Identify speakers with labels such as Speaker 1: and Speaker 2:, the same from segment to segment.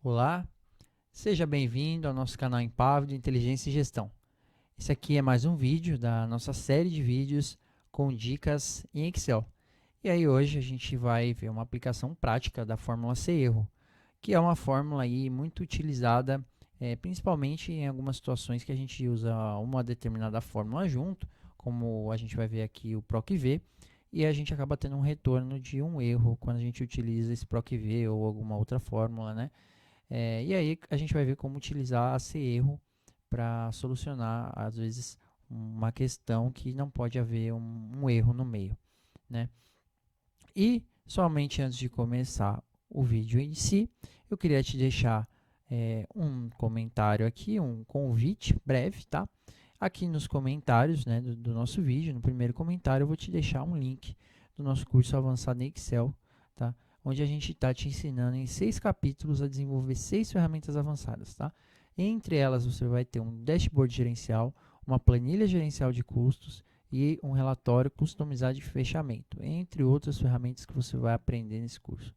Speaker 1: Olá, seja bem-vindo ao nosso canal Impávido Inteligência e Gestão. Esse aqui é mais um vídeo da nossa série de vídeos com dicas em Excel. E aí hoje a gente vai ver uma aplicação prática da fórmula C-erro, que é uma fórmula aí muito utilizada, principalmente em algumas situações que a gente usa uma determinada fórmula junto, como a gente vai ver aqui o PROC-V, e a gente acaba tendo um retorno de um erro quando a gente utiliza esse PROC-V ou alguma outra fórmula, né? E aí a gente vai ver como utilizar esse erro para solucionar, às vezes, uma questão que não pode haver um erro no meio, né? E, somente antes de começar o vídeo em si, eu queria te deixar um comentário aqui, um convite breve, tá? Aqui nos comentários, né, do nosso vídeo, no primeiro comentário, eu vou te deixar um link do nosso curso avançado em Excel, tá? Onde a gente está te ensinando em 6 capítulos a desenvolver 6 ferramentas avançadas, tá? Entre elas, você vai ter um dashboard gerencial, uma planilha gerencial de custos e um relatório customizado de fechamento, entre outras ferramentas que você vai aprender nesse curso.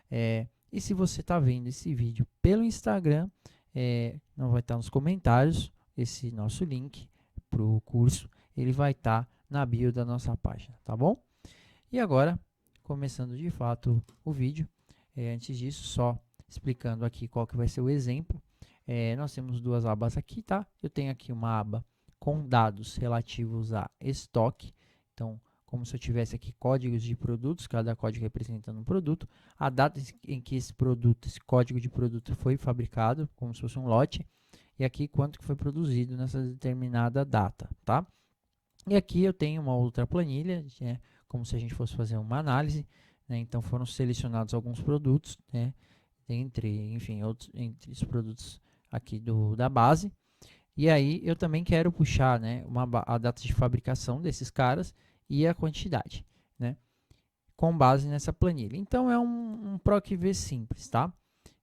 Speaker 1: E se você está vendo esse vídeo pelo Instagram, não vai estar nos comentários esse nosso link para o curso, ele vai estar na bio da nossa página, tá bom? E agora, começando de fato o vídeo, antes disso, só explicando aqui qual que vai ser o exemplo. Nós temos duas abas aqui, tá? Eu tenho aqui uma aba com dados relativos a estoque, então, como se eu tivesse aqui códigos de produtos, cada código representando um produto, a data em que esse produto, esse código de produto foi fabricado, como se fosse um lote, e aqui quanto que foi produzido nessa determinada data, tá? E aqui eu tenho uma outra planilha, como se a gente fosse fazer uma análise, né? Então foram selecionados alguns produtos, né? Enfim, entre os produtos aqui da base. E aí eu também quero puxar, né, a data de fabricação desses caras e a quantidade, né, com base nessa planilha. Então é um PROC-V simples, tá?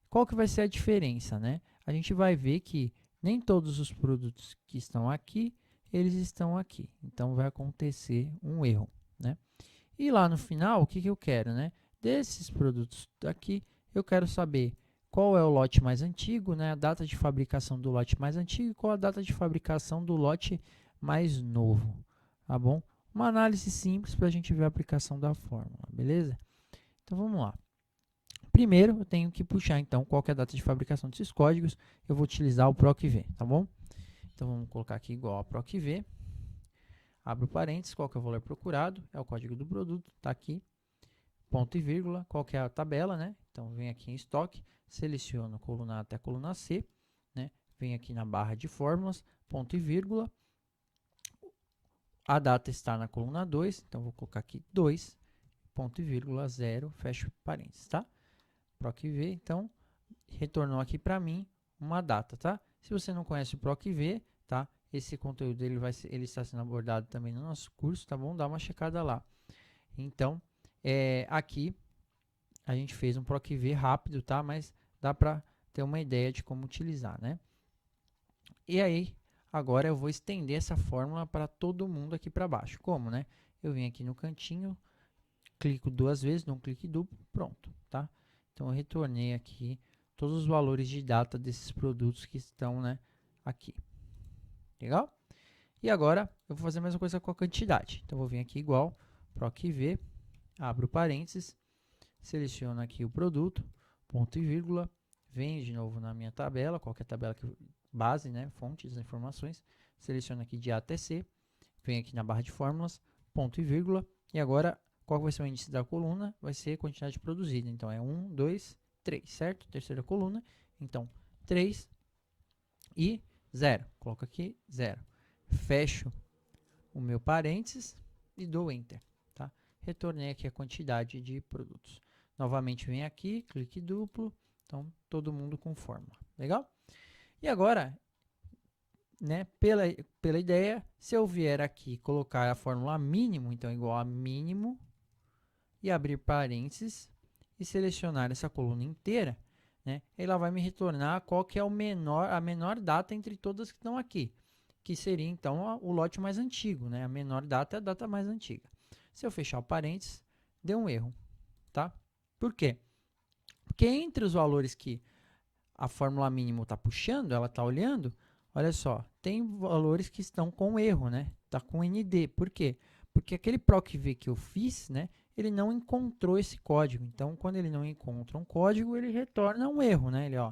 Speaker 1: Qual que vai ser a diferença, né? A gente vai ver que nem todos os produtos que estão aqui, eles estão aqui. Então vai acontecer um erro, né? E lá no final, o que eu quero, né? Desses produtos aqui, eu quero saber qual é o lote mais antigo, né? A data de fabricação do lote mais antigo e qual a data de fabricação do lote mais novo, tá bom? Uma análise simples para a gente ver a aplicação da fórmula, beleza? Então vamos lá. Primeiro, eu tenho que puxar então qual que é a data de fabricação desses códigos. Eu vou utilizar o PROC-V, tá bom? Então vamos colocar aqui igual a PROC-V. Abro parênteses, qual que é o valor procurado? É o código do produto, está aqui. Ponto e vírgula, qual que é a tabela, né? Então, vem aqui em estoque, seleciono a coluna A até a coluna C, né? Vem aqui na barra de fórmulas, ponto e vírgula. A data está na coluna 2, então vou colocar aqui 2, ponto e vírgula, 0, fecho parênteses, tá? PROC-V, então, retornou aqui para mim uma data, tá? Se você não conhece o PROC-V, tá? Esse conteúdo ele está sendo abordado também no nosso curso, tá bom? Dá uma checada lá. Então, aqui a gente fez um PROC-V rápido, tá? Mas dá para ter uma ideia de como utilizar, né? E aí, agora eu vou estender essa fórmula para todo mundo aqui para baixo. Como, né? Eu venho aqui no cantinho, clico duas vezes, dou um clique duplo, pronto, tá? Então, eu retornei aqui todos os valores de data desses produtos que estão, né, aqui. Legal? E agora, eu vou fazer a mesma coisa com a quantidade. Então, eu vou vir aqui igual, PROC-V, abro parênteses, seleciono aqui o produto, ponto e vírgula, venho de novo na minha tabela, qualquer tabela que base, né, fontes das informações, seleciono aqui de A até C, venho aqui na barra de fórmulas, ponto e vírgula, e agora qual vai ser o índice da coluna? Vai ser a quantidade produzida, então é 1, 2, 3, certo? Terceira coluna, então 3 e 0, coloco aqui 0, fecho o meu parênteses e dou Enter, tá? Retornei aqui a quantidade de produtos. Novamente vem aqui, clique duplo, então todo mundo com fórmula, legal? E agora, né, pela ideia, se eu vier aqui colocar a fórmula mínimo, então igual a mínimo, e abrir parênteses, e selecionar essa coluna inteira, né, ela vai me retornar qual que é a menor data entre todas que estão aqui, que seria então o lote mais antigo, né, a menor data é a data mais antiga. Se eu fechar o parênteses, deu um erro, tá? Por quê? Porque entre os valores que a fórmula mínima está puxando, ela está olhando, olha só, tem valores que estão com erro, né? Está com ND. Por quê? Porque aquele PROC-V que eu fiz, né, ele não encontrou esse código. Então, quando ele não encontra um código, ele retorna um erro, né? Ele, ó,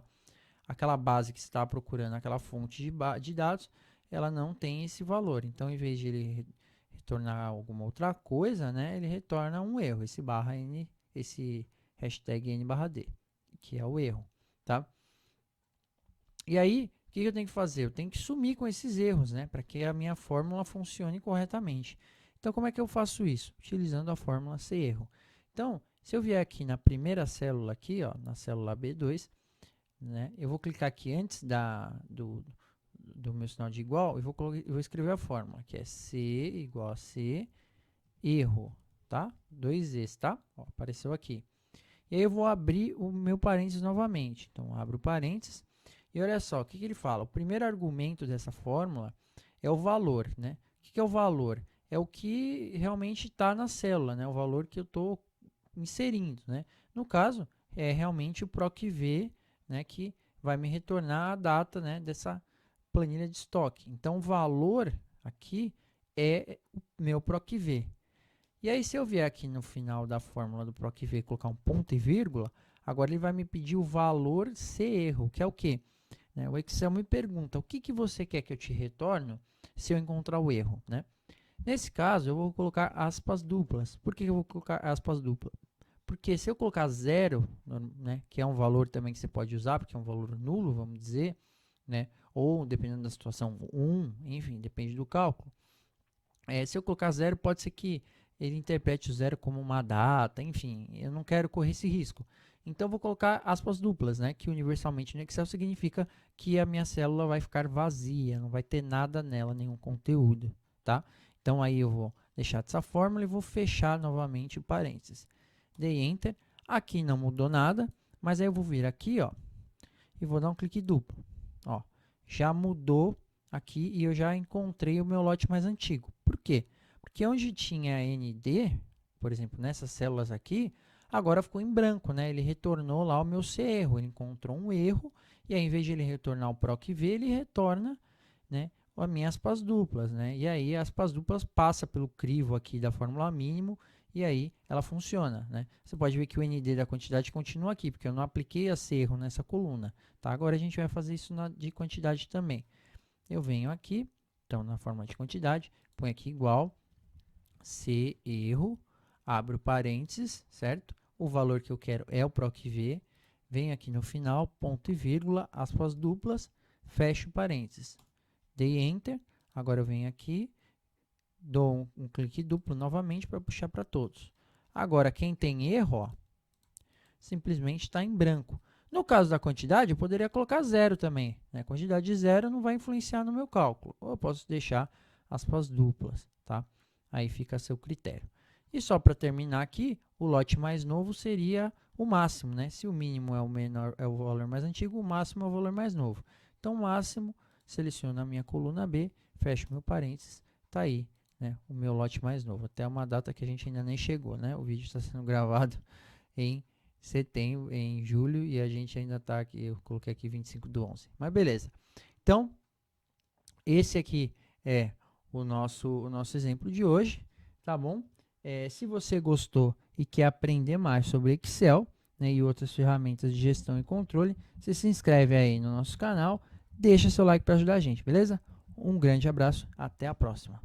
Speaker 1: aquela base que você está procurando, aquela fonte de dados, ela não tem esse valor. Então, em vez de ele retornar alguma outra coisa, né, ele retorna um erro, esse barra n, esse hashtag n/d, que é o erro, tá? E aí, o que eu tenho que fazer? Eu tenho que sumir com esses erros, né, para que a minha fórmula funcione corretamente. Então, como é que eu faço isso? Utilizando a fórmula sem erro. Então, se eu vier aqui na primeira célula aqui, ó, na célula B2, né, eu vou clicar aqui antes do meu sinal de igual, eu vou escrever a fórmula, que é C igual a C, erro, tá? 2Es, tá? Ó, apareceu aqui. E aí eu vou abrir o meu parênteses novamente. Então, abro o parênteses. E olha só, o que ele fala? O primeiro argumento dessa fórmula é o valor, né? O que é o valor? É o que realmente está na célula, né? O valor que eu estou inserindo, né? No caso, é realmente o PROC-V, né? Que vai me retornar a data, né? Dessa planilha de estoque. Então, o valor aqui é o meu PROC-V. E aí, se eu vier aqui no final da fórmula do PROC-V e colocar um ponto e vírgula, agora ele vai me pedir o valor C erro, que é o quê? Né? O Excel me pergunta, o que você quer que eu te retorne se eu encontrar o erro, né? Nesse caso, eu vou colocar aspas duplas. Por que eu vou colocar aspas duplas? Porque se eu colocar zero, né, que é um valor também que você pode usar, porque é um valor nulo, vamos dizer, né, ou dependendo da situação, 1, enfim, depende do cálculo. Se eu colocar zero, pode ser que ele interprete o zero como uma data, enfim, eu não quero correr esse risco. Então, vou colocar aspas duplas, né, que universalmente no Excel significa que a minha célula vai ficar vazia, não vai ter nada nela, nenhum conteúdo, tá? Então, aí eu vou deixar dessa fórmula e vou fechar novamente o parênteses. Dei Enter, aqui não mudou nada, mas aí eu vou vir aqui, ó, e vou dar um clique duplo. Ó, já mudou aqui e eu já encontrei o meu lote mais antigo. Por quê? Porque onde tinha ND, por exemplo, nessas células aqui, agora ficou em branco, né? Ele retornou lá o meu C erro, ele encontrou um erro, e aí, em vez de ele retornar o PROC-V, ele retorna, né, as minhas aspas duplas, né? E aí, as aspas duplas passa pelo crivo aqui da fórmula mínimo, e aí ela funciona, né? Você pode ver que o ND da quantidade continua aqui, porque eu não apliquei esse erro nessa coluna, tá? Agora a gente vai fazer isso de quantidade também. Eu venho aqui, então na fórmula de quantidade, põe aqui igual, C erro, abro parênteses, certo? O valor que eu quero é o PROC-V, venho aqui no final, ponto e vírgula, aspas duplas, fecho parênteses. Dei Enter, agora eu venho aqui, dou um clique duplo novamente para puxar para todos. Agora, quem tem erro, ó, simplesmente está em branco. No caso da quantidade, eu poderia colocar zero também, né? Quantidade de zero não vai influenciar no meu cálculo. Ou eu posso deixar aspas duplas, tá? Aí fica a seu critério. E só para terminar aqui, o lote mais novo seria o máximo, né? Se o mínimo é o menor, é o valor mais antigo, o máximo é o valor mais novo. Então, o máximo, seleciono a minha coluna B, fecho meu parênteses, tá aí, né, o meu lote mais novo. Até uma data que a gente ainda nem chegou, né? O vídeo está sendo gravado em setembro, em julho, e a gente ainda está aqui, eu coloquei aqui 25/11. Mas beleza. Então, esse aqui é o nosso exemplo de hoje, tá bom? Se você gostou e quer aprender mais sobre Excel, né, e outras ferramentas de gestão e controle, você se inscreve aí no nosso canal, deixa seu like para ajudar a gente, beleza? Um grande abraço, até a próxima.